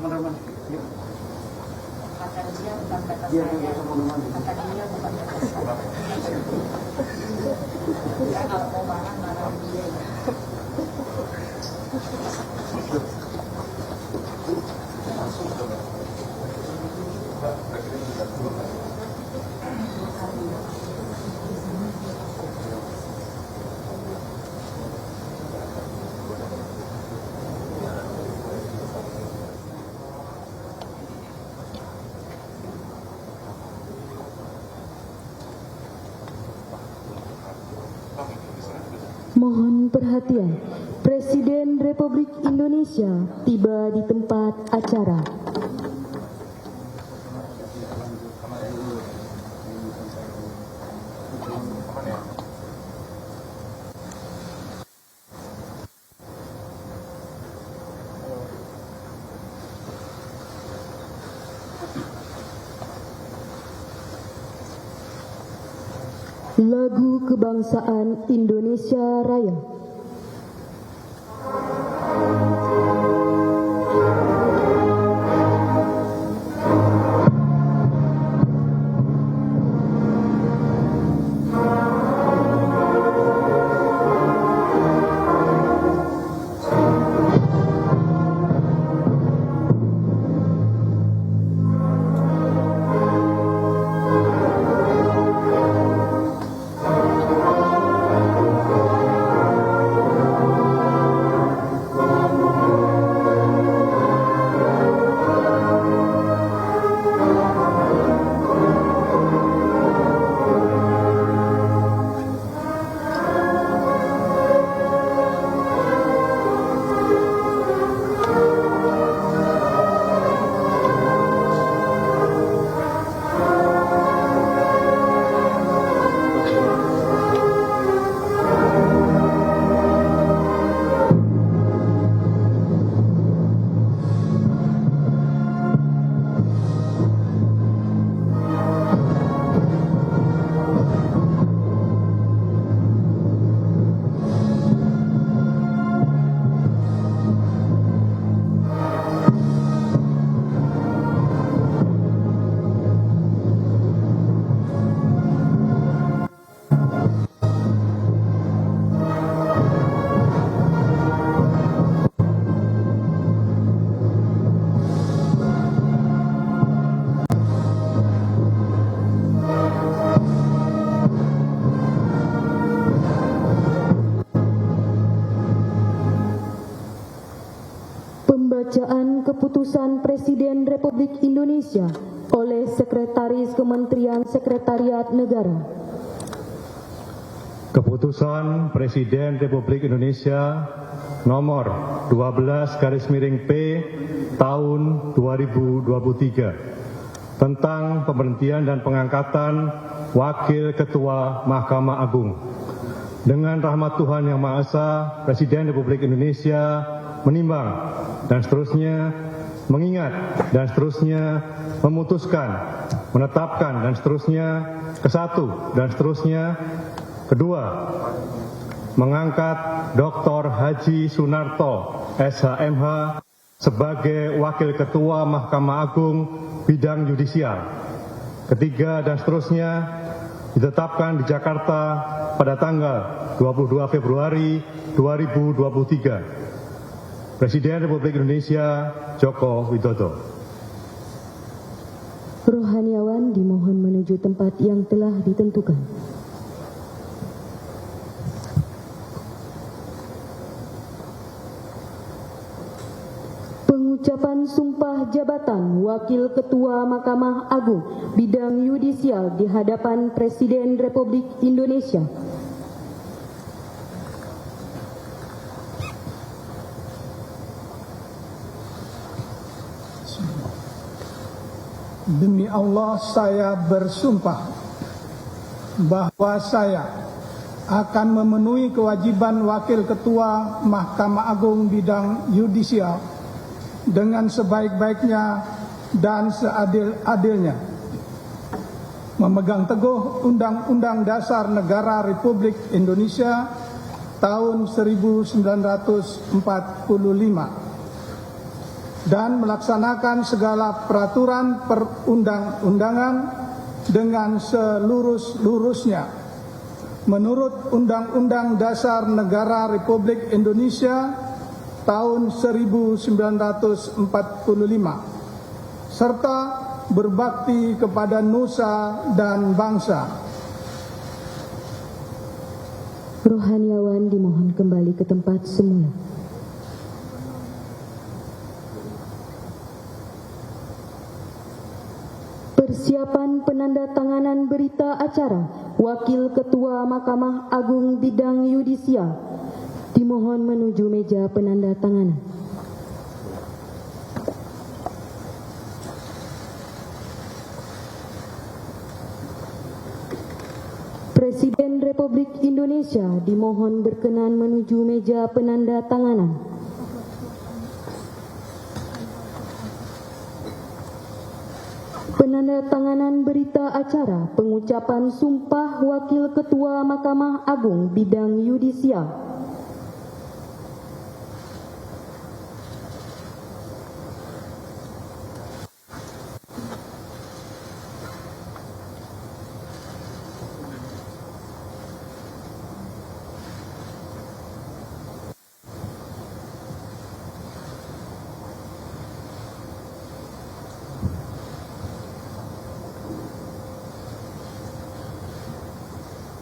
teman-teman. Kata dia bukan kata saya. Kata dia bukan kata saya. Ya kalau mau marah dia. Mohon perhatian, Presiden Republik Indonesia tiba di tempat acara. Lagu Kebangsaan Indonesia Raya. Pembacaan Keputusan Presiden Republik Indonesia oleh Sekretaris Kementerian Sekretariat Negara. Keputusan Presiden Republik Indonesia nomor 12/P tahun 2023 tentang pemberhentian dan pengangkatan Wakil Ketua Mahkamah Agung. Dengan rahmat Tuhan Yang Maha Esa, Presiden Republik Indonesia menimbang dan seterusnya, mengingat dan seterusnya, memutuskan, menetapkan dan seterusnya, kesatu dan seterusnya, kedua, mengangkat Dr. Haji Sunarto, SHMH, sebagai Wakil Ketua Mahkamah Agung Bidang Yudisial. Ketiga dan seterusnya, ditetapkan di Jakarta pada tanggal 22 Februari 2023. Presiden Republik Indonesia Joko Widodo. Rohaniawan dimohon menuju tempat yang telah ditentukan. Pengucapan sumpah jabatan Wakil Ketua Mahkamah Agung Bidang Yudisial di hadapan Presiden Republik Indonesia. Demi Allah saya bersumpah bahwa saya akan memenuhi kewajiban Wakil Ketua Mahkamah Agung Bidang Yudisial dengan sebaik-baiknya dan seadil-adilnya, memegang teguh Undang-Undang Dasar Negara Republik Indonesia tahun 1945, dan melaksanakan segala peraturan perundang-undangan dengan selurus-lurusnya menurut Undang-Undang Dasar Negara Republik Indonesia tahun 1945 serta berbakti kepada nusa dan bangsa. Rohaniawan dimohon kembali ke tempat semula. Persiapan penandatanganan berita acara Wakil Ketua Mahkamah Agung Bidang Yudisial dimohon menuju meja penandatanganan. Presiden Republik Indonesia dimohon berkenan menuju meja penandatanganan. Penandatanganan berita acara pengucapan Sumpah Wakil Ketua Mahkamah Agung Bidang Yudisial.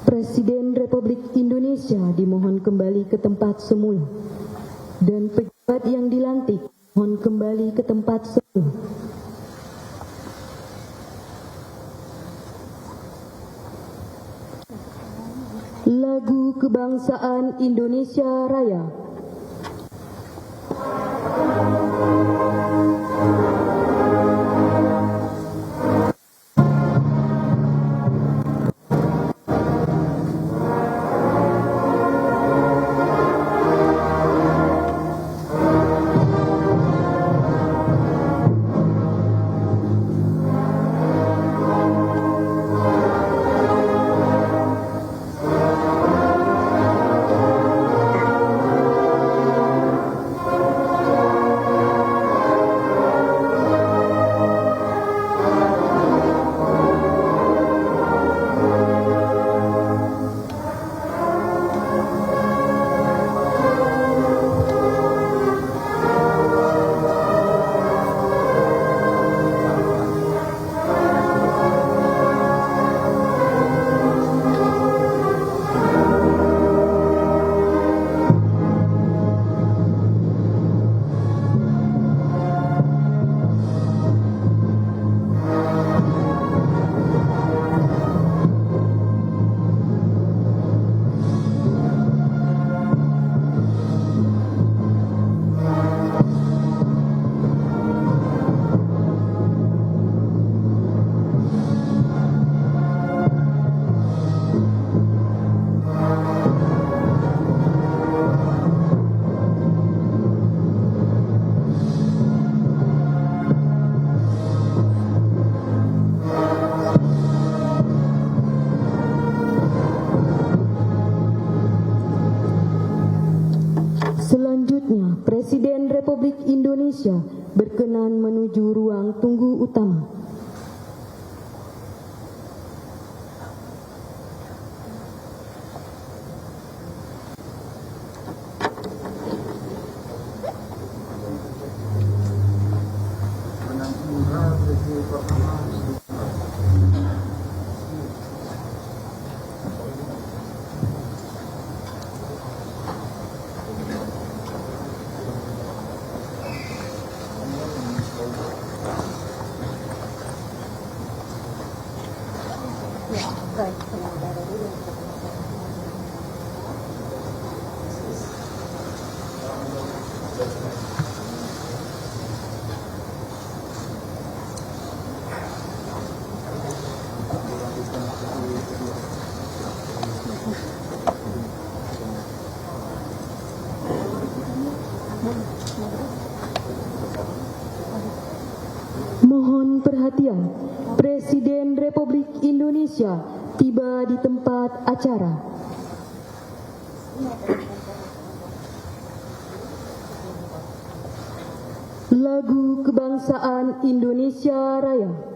Presiden Republik Indonesia dimohon kembali ke tempat semula dan pejabat yang dilantik mohon kembali ke tempat semula. Lagu Kebangsaan Indonesia Raya. Selanjutnya, Presiden Republik Indonesia berkenan menuju ruang tunggu utama. Baik, penyelenggara dulu. Mohon perhatian, Presiden Republik Indonesia tiba di tempat acara. Lagu Kebangsaan Indonesia Raya.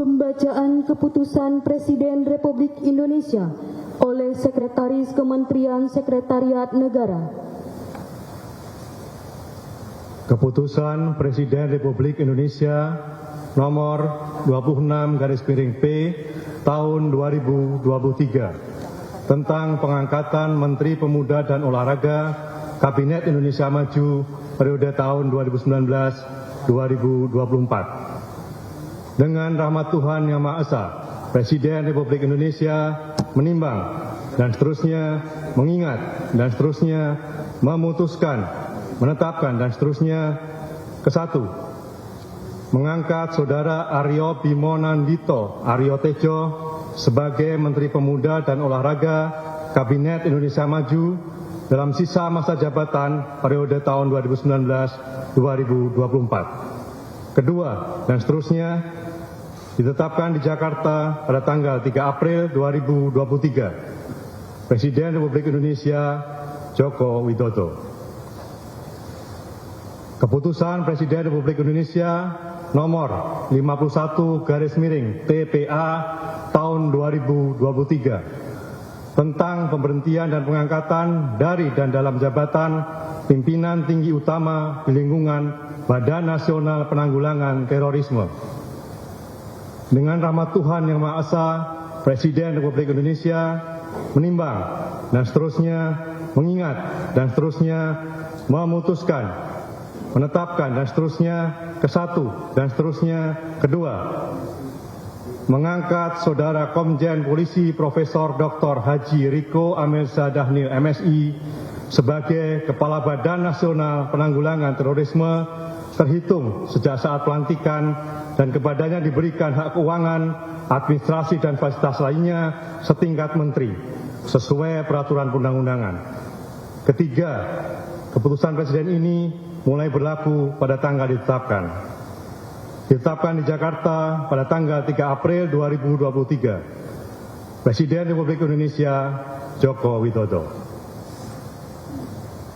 Pembacaan Keputusan Presiden Republik Indonesia oleh Sekretaris Kementerian Sekretariat Negara. Keputusan Presiden Republik Indonesia nomor 26/P tahun 2023 tentang pengangkatan Menteri Pemuda dan Olahraga Kabinet Indonesia Maju periode tahun 2019-2024. Dengan rahmat Tuhan Yang Maha Esa, Presiden Republik Indonesia menimbang dan seterusnya mengingat dan seterusnya memutuskan, menetapkan dan seterusnya ke-1. Mengangkat Saudara Aryo Bimo Nandito Aryo Tejo sebagai Menteri Pemuda dan Olahraga Kabinet Indonesia Maju dalam sisa masa jabatan periode tahun 2019-2024. Kedua, dan seterusnya ditetapkan di Jakarta pada tanggal 3 April 2023. Presiden Republik Indonesia Joko Widodo. Keputusan Presiden Republik Indonesia nomor 51/TPA tahun 2023 tentang pemberhentian dan pengangkatan dari dan dalam jabatan pimpinan tinggi utama di lingkungan Badan Nasional Penanggulangan Terorisme. Dengan rahmat Tuhan Yang Maha Esa, Presiden Republik Indonesia menimbang dan seterusnya mengingat dan seterusnya memutuskan, menetapkan dan seterusnya ke-1 dan seterusnya ke-2. Mengangkat Saudara Komjen Polisi Profesor Dr. Haji Riko Amelza Dhanil MSI sebagai Kepala Badan Nasional Penanggulangan Terorisme terhitung sejak saat pelantikan dan kepadanya diberikan hak keuangan, administrasi dan fasilitas lainnya setingkat menteri sesuai peraturan perundang-undangan. Ketiga, keputusan Presiden ini mulai berlaku pada tanggal ditetapkan. Ditetapkan di Jakarta pada tanggal 3 April 2023. Presiden Republik Indonesia Joko Widodo.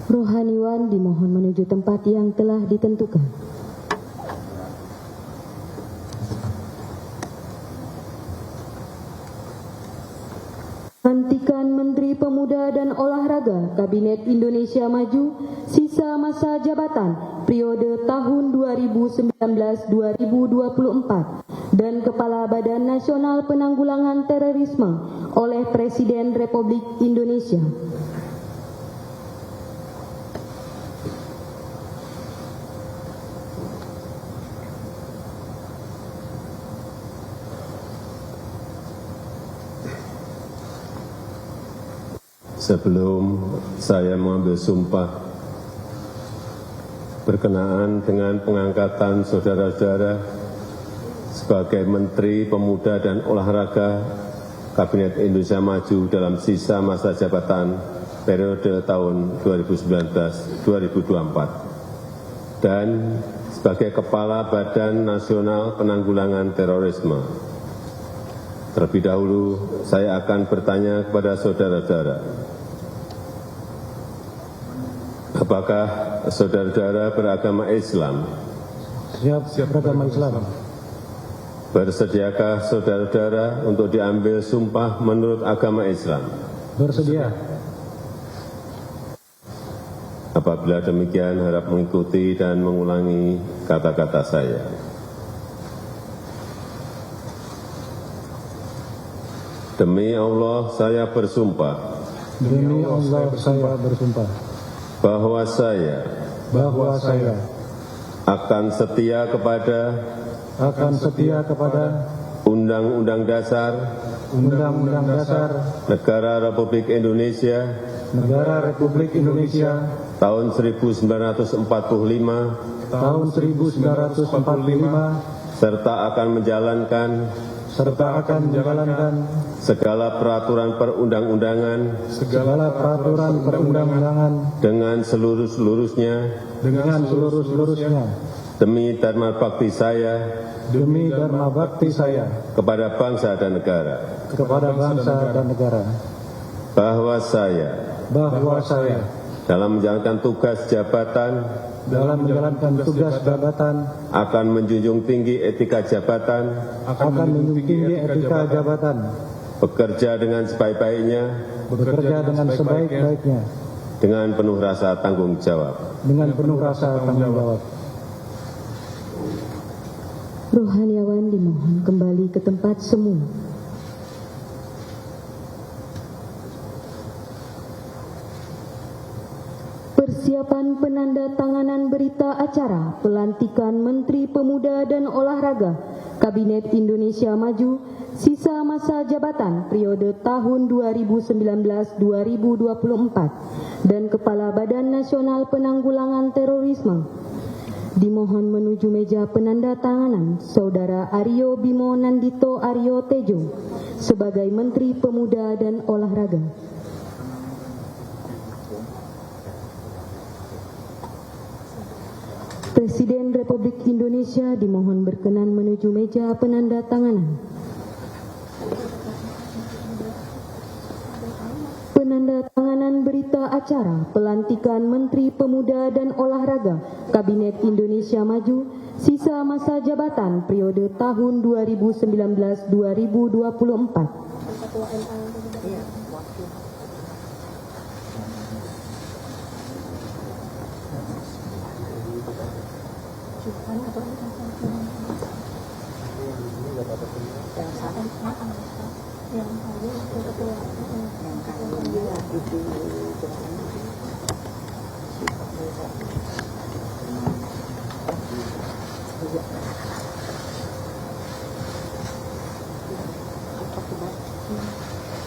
Rohaniwan dimohon menuju tempat yang telah ditentukan. Lantikan Menteri Pemuda dan Olahraga Kabinet Indonesia Maju sisa masa jabatan periode tahun 2019-2024 dan Kepala Badan Nasional Penanggulangan Terorisme oleh Presiden Republik Indonesia. Sebelum saya mengambil sumpah, berkenaan dengan pengangkatan saudara-saudara sebagai Menteri Pemuda dan Olahraga Kabinet Indonesia Maju dalam sisa masa jabatan periode tahun 2019-2024 dan sebagai Kepala Badan Nasional Penanggulangan Terorisme. Terlebih dahulu, saya akan bertanya kepada saudara-saudara, apakah saudara-saudara beragama Islam? Siap beragama Islam. Bersediakah saudara-saudara untuk diambil sumpah menurut agama Islam? Bersedia. Apabila demikian, harap mengikuti dan mengulangi kata-kata saya. Demi Allah, saya bersumpah. Demi Allah, saya bersumpah. Bahwa saya akan setia kepada Undang-Undang Dasar Negara Republik Indonesia tahun 1945 serta akan menjalankan segala peraturan perundang-undangan dengan seluruh-seluruhnya demi dharma bakti saya kepada bangsa dan negara. Bahwa saya dalam menjalankan tugas jabatan akan menjunjung tinggi etika jabatan, bekerja dengan sebaik-baiknya, dengan penuh rasa tanggung jawab. Rohaniawan dimohon kembali ke tempat semula. Persiapan penandatanganan berita acara pelantikan Menteri Pemuda dan Olahraga Kabinet Indonesia Maju sisa masa jabatan periode tahun 2019-2024 dan Kepala Badan Nasional Penanggulangan Terorisme. Dimohon menuju meja penandatanganan Saudara Aryo Bimo Nandito Aryo Tejo sebagai Menteri Pemuda dan Olahraga. Presiden Republik Indonesia dimohon berkenan menuju meja penandatanganan. Penandatanganan berita acara pelantikan Menteri Pemuda dan Olahraga Kabinet Indonesia Maju sisa masa jabatan periode tahun 2019-2024.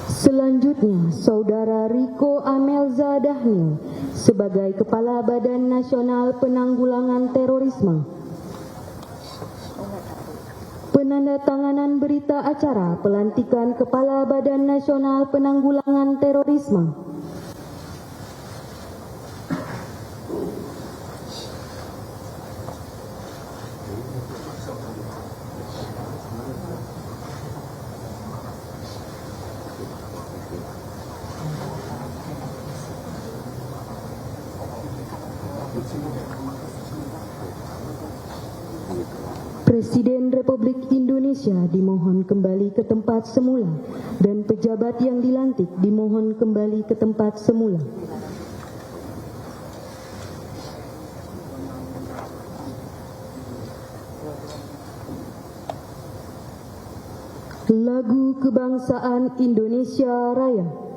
Selanjutnya, Saudara Riko Amelza Dhanil sebagai Kepala Badan Nasional Penanggulangan Terorisme. Penandatanganan berita acara pelantikan Kepala Badan Nasional Penanggulangan Terorisme. Presiden Republik Indonesia dimohon kembali ke tempat semula dan pejabat yang dilantik dimohon kembali ke tempat semula. Lagu Kebangsaan Indonesia Raya.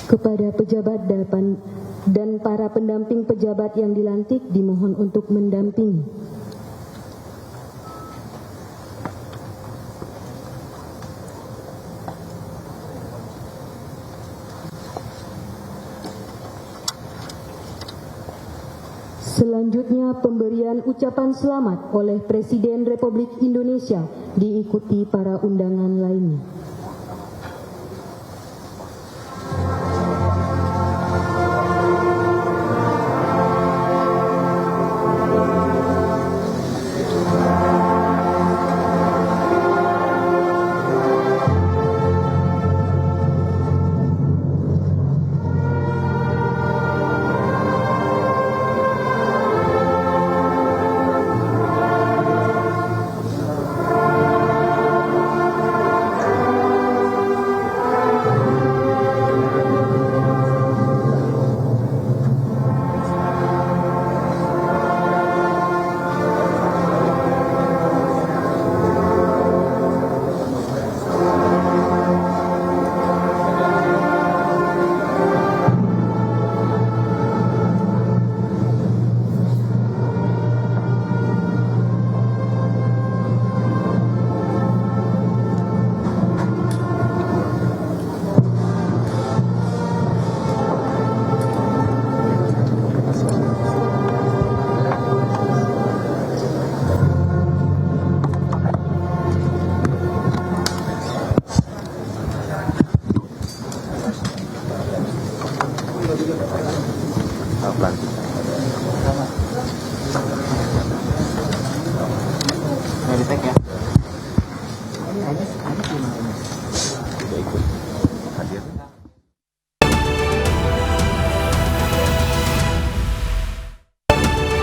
Kepada pejabat dan para pendamping pejabat yang dilantik dimohon untuk mendampingi. Selanjutnya pemberian ucapan selamat oleh Presiden Republik Indonesia diikuti para undangan lainnya.